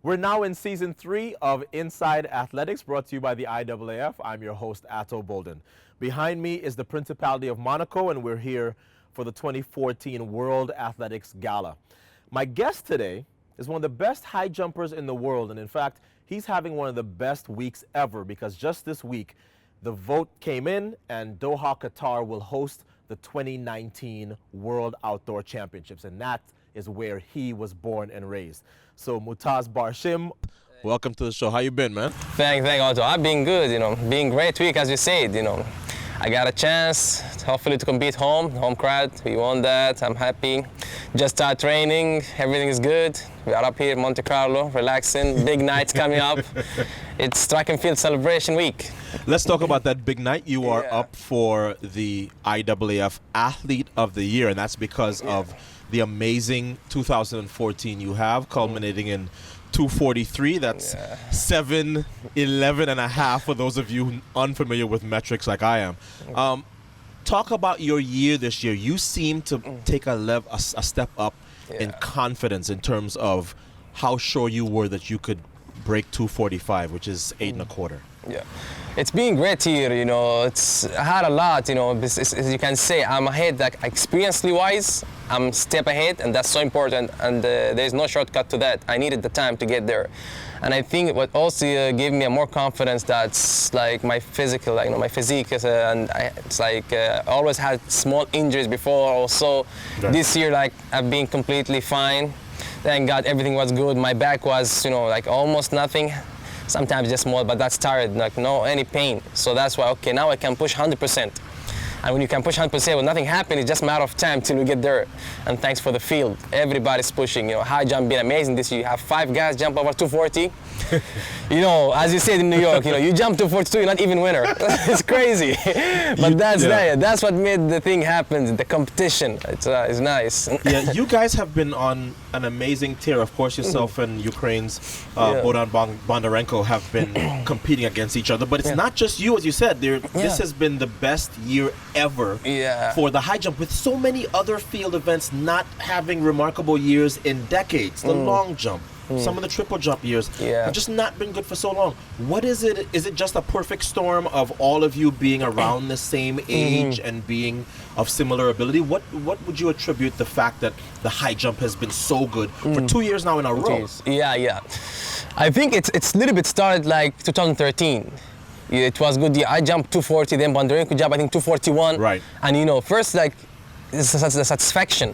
We're now in season 3 of Inside Athletics, brought to you by the IAAF. I'm your host, Atto Bolden. Behind me is the Principality of Monaco, and we're here for the 2014 World Athletics Gala. My guest today is one of the best high jumpers in the world, and in fact, he's having one of the best weeks ever because just this week, the vote came in and Doha, Qatar will host the 2019 World Outdoor Championships, and that is where he was born and raised. So Mutaz Barshim, welcome to the show. How you been, man? Thank Otto. I've been good, been great week, as you said, I got a chance, hopefully, to compete home crowd. We won that. I'm happy. Just started training. Everything is good. We are up here in Monte Carlo, relaxing. Big nights coming up. It's track and field celebration week. Let's talk about that big night. You are up for the IAAF Athlete of the Year, and that's because of the amazing 2014 you have, culminating in 243. That's 7'11" and a half for those of you unfamiliar with metrics like I am. Talk about your year this year. You seem to take a step up in confidence in terms of how sure you were that you could break 245, which is 8 1/4. Yeah, it's been great here. I had a lot. As you can say, I'm ahead. Like experience-wise, I'm step ahead, and that's so important. And there's no shortcut to that. I needed the time to get there, and I think what also gave me a more confidence. That's like my physical, my physique, it's like I always had small injuries before. Also, this year, I've been completely fine. Thank God, everything was good. My back was, almost nothing. Sometimes just small, but that's tired, no any pain. So that's why, okay, now I can push 100%. And when you can push 100%, when nothing happens, it's just a matter of time till we get there. And thanks for the field. Everybody's pushing, high jump been amazing this year. You have 5 guys jump over 240. As you said in New York, you jump 242, you're not even winner. It's crazy. But that's what made the thing happen, the competition. It's nice. Yeah, you guys have been on an amazing tear. Of course, yourself and Ukraine's Bohdan Bondarenko have been competing against each other. But it's not just you, as you said. This has been the best year ever for the high jump, with so many other field events not having remarkable years in decades. The long jump, some of the triple jump years have just not been good for so long. What is it? Is it just a perfect storm of all of you being around the same age and being of similar ability? What would you attribute the fact that the high jump has been so good for 2 years now in a row? Yeah. I think it's a little bit started like 2013. It was good. I jumped 240, then Bondarenko jumped, I think, 241. Right. And first, it's the satisfaction.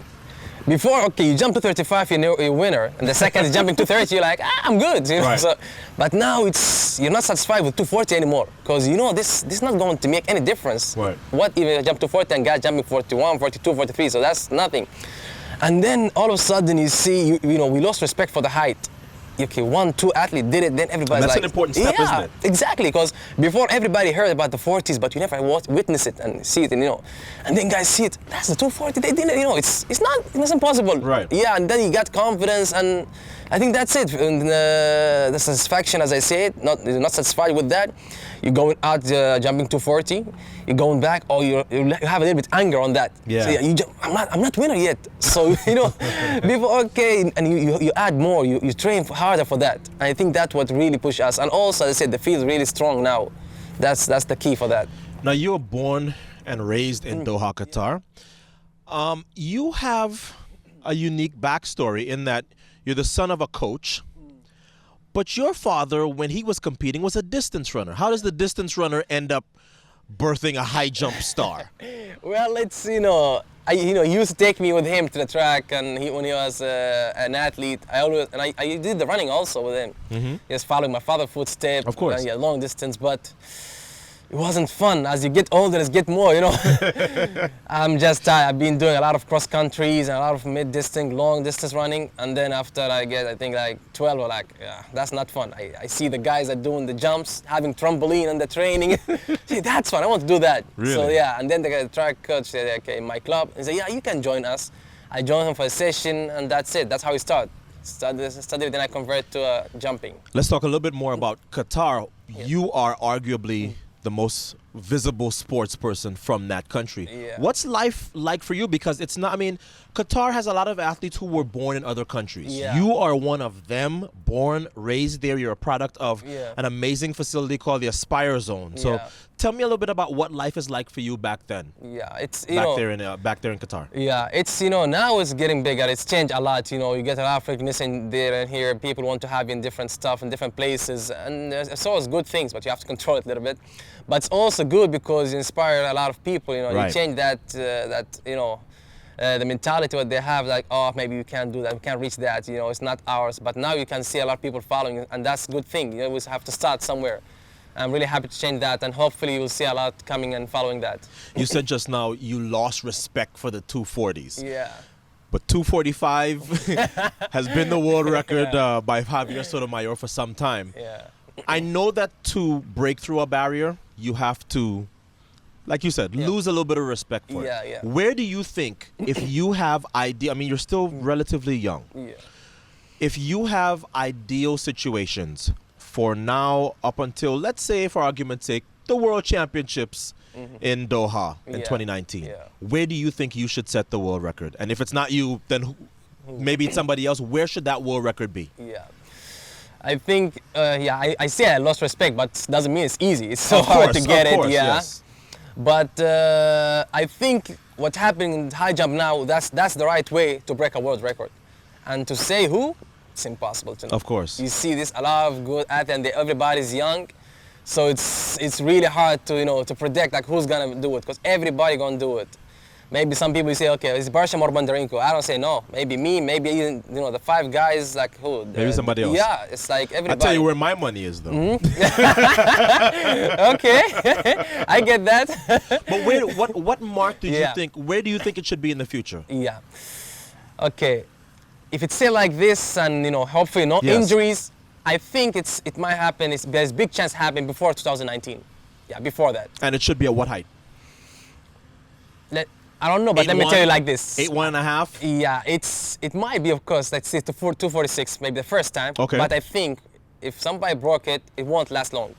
Before, okay, you jump to 35, you're a winner, and the second is jumping to 30, you're like, I'm good. Right. So, but now you're not satisfied with 240 anymore, because this is not going to make any difference. Right. What if you jump to 40 and guys jumping 41, 42, 43? So that's nothing. And then all of a sudden you see, we lost respect for the height. Okay, 1, 2 athlete did it, then everybody's that's an important step, isn't it? Exactly, because before everybody heard about the 40s, but you never witness it and see it, and then guys see it. That's the 240. They didn't, it's not impossible. Right. Yeah, and then you got confidence, and I think that's it. And the satisfaction, as I said, you're not satisfied with that. You're going out jumping 240. You're going back, or you have a little bit anger on that. Yeah. So I'm not winner yet. So before, okay, and you add more. You train harder for that. And I think that's what really pushed us. And also, as I said, the field is really strong now. That's the key for that. Now, you were born and raised in Doha, Qatar. You have a unique backstory in that you're the son of a coach. But your father, when he was competing, was a distance runner. How does the distance runner end up birthing a high jump star? Well, it's, he used to take me with him to the track, and when he was an athlete, I did the running also with him. Just following my father's footsteps. Of course. Long distance, but it wasn't fun. As you get older, it gets more, I'm just tired. I've been doing a lot of cross countries and a lot of mid-distance, long distance running, and then after I get, I think 12, or that's not fun. I see the guys that doing the jumps, having trampoline and the training. See, that's fun. I want to do that. Really? So and then the track coach said, okay, in my club, he said, yeah, you can join us. I joined him for a session, and that's it. That's how we start. Studied, then I convert to jumping. Let's talk a little bit more about Qatar. You are arguably the most visible sports person from that country. Yeah. What's life like for you? Because it's not, I mean, Qatar has a lot of athletes who were born in other countries. Yeah. You are one of them, born, raised there. You're a product of Yeah. an amazing facility called the Aspire Zone. So Yeah. tell me a little bit about what life is like for you back then, Yeah, it's, you know, back there in Qatar. yeah, it's, you know, now it's getting bigger. It's changed a lot. You know, you get a lot of recognition there and here. People want to have you in different stuff in different places, and it's always good things, but you have to control it a little bit. But it's also good because you inspire a lot of people. You know, Right. you change that you know, the mentality what they have, like, oh, maybe we can't do that, we can't reach that. You know, it's not ours. But now you can see a lot of people following, and that's a good thing. You always have to start somewhere. I'm really happy to change that, and hopefully you will see a lot coming and following that. You said just now you lost respect for the 240s. Yeah. But 245 has been the world record by Javier Sotomayor for some time. Yeah. I know that to break through a barrier, you have to, like you said, lose a little bit of respect for Yeah, it. yeah. Where do you think, if you have idea, I mean, you're still relatively young. Yeah. If you have ideal situations for now up until, let's say, for argument's sake, the World Championships in Doha in Yeah, 2019, yeah. where do you think you should set the world record? And if it's not you, then maybe it's somebody else. Where should that world record be? Yeah. I think, I say I lost respect, but doesn't mean it's easy. It's so Of hard course, to get of it, course, yeah. yes. But I think what's happening in high jump now, that's the right way to break a world record. And to say who, it's impossible to know. Of course. You see this, a lot of good athletes, and everybody's young. So it's really hard to, you know, to predict like who's gonna do it, because everybody gonna do it. Maybe some people say, okay, it's Barshim or Bondarenko. I don't say no. Maybe me, maybe even, you know, the 5 guys, like who? Maybe somebody else. Yeah, it's like everybody. I'll tell you where my money is, though. Okay, I get that. But what mark did you think, where do you think it should be in the future? Yeah. Okay. If it's still like this and, you know, hopefully no Yes. injuries, I think it might happen. There's big chance happen before 2019. Yeah, before that. And it should be at what height? I don't know, but let me 8'1"? tell you like this. 8'1.5"? Yeah, it might be, of course, let's say to 246, maybe the first time. Okay. But I think if somebody broke it, it won't last long.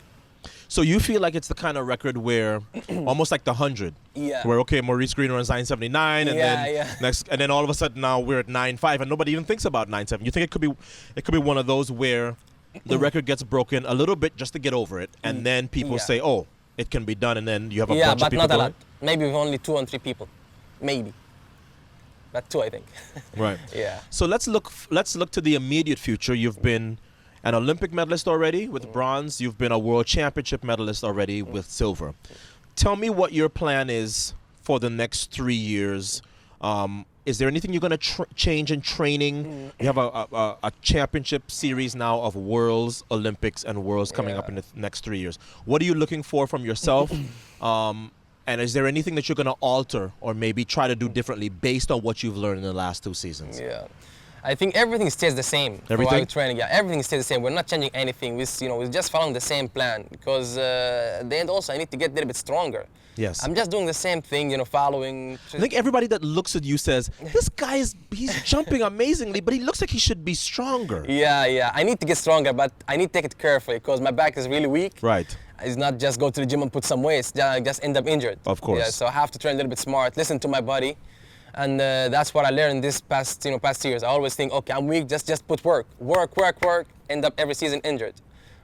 So you feel like it's the kind of record where, almost like the 100, Yeah. where okay, Maurice Green runs 979, and Yeah, then yeah. and then all of a sudden now we're at 9.5, and nobody even thinks about 9.7. You think it could be one of those where the record gets broken a little bit just to get over it, and then people Yeah. say, oh, it can be done, and then you have a Yeah, bunch of but people not a going? lot. Maybe with only 2 or 3 people. Maybe. But 2, I think. Right. Yeah. So let's look to the immediate future. You've been an Olympic medalist already with bronze. You've been a world championship medalist already with silver. Tell me what your plan is for the next 3 years. Is there anything you're going to change in training? You have a championship series now of Worlds, Olympics, and Worlds coming up in the next 3 years. What are you looking for from yourself? And is there anything that you're going to alter or maybe try to do differently based on what you've learned in the last 2 seasons? Yeah. I think everything stays the same. Everything? While training, yeah, everything stays the same. We're not changing anything. We're just following the same plan, because at the end also I need to get a little bit stronger. Yes. I'm just doing the same thing, following. I think everybody that looks at you says, this guy he's jumping amazingly, but he looks like he should be stronger. Yeah. I need to get stronger, but I need to take it carefully, because my back is really weak. Right. It's not just go to the gym and put some weights, just end up injured. Of course. Yeah, so I have to train a little bit smart, listen to my body. And that's what I learned this past years. I always think, okay, I'm weak, just put work, end up every season injured.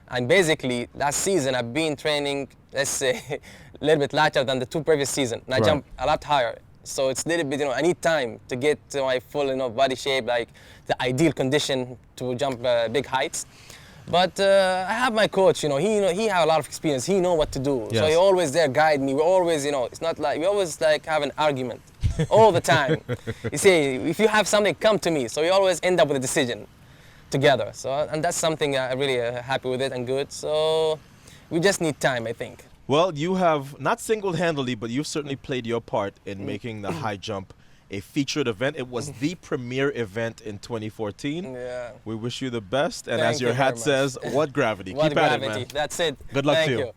And basically, last season I've been training, let's say, a little bit lighter than the 2 previous seasons. And I jump a lot higher. So it's a little bit, I need time to get to my full, body shape, like the ideal condition to jump big heights. But I have my coach, he have a lot of experience. He know what to do. Yes. So he always there guide me. We always, it's not like, we always like have an argument all the time. You say, if you have something, come to me. So we always end up with a decision together. So, and that's something I'm really happy with it and good. So we just need time, I think. Well, you have, not single-handedly, but you've certainly played your part in making the high jump a featured event. It was the premier event in 2014. Yeah. We wish you the best. And Thank as your you very hat much. says, what gravity. What Keep at it, gravity. man. That's it. Good luck Thank to you. you.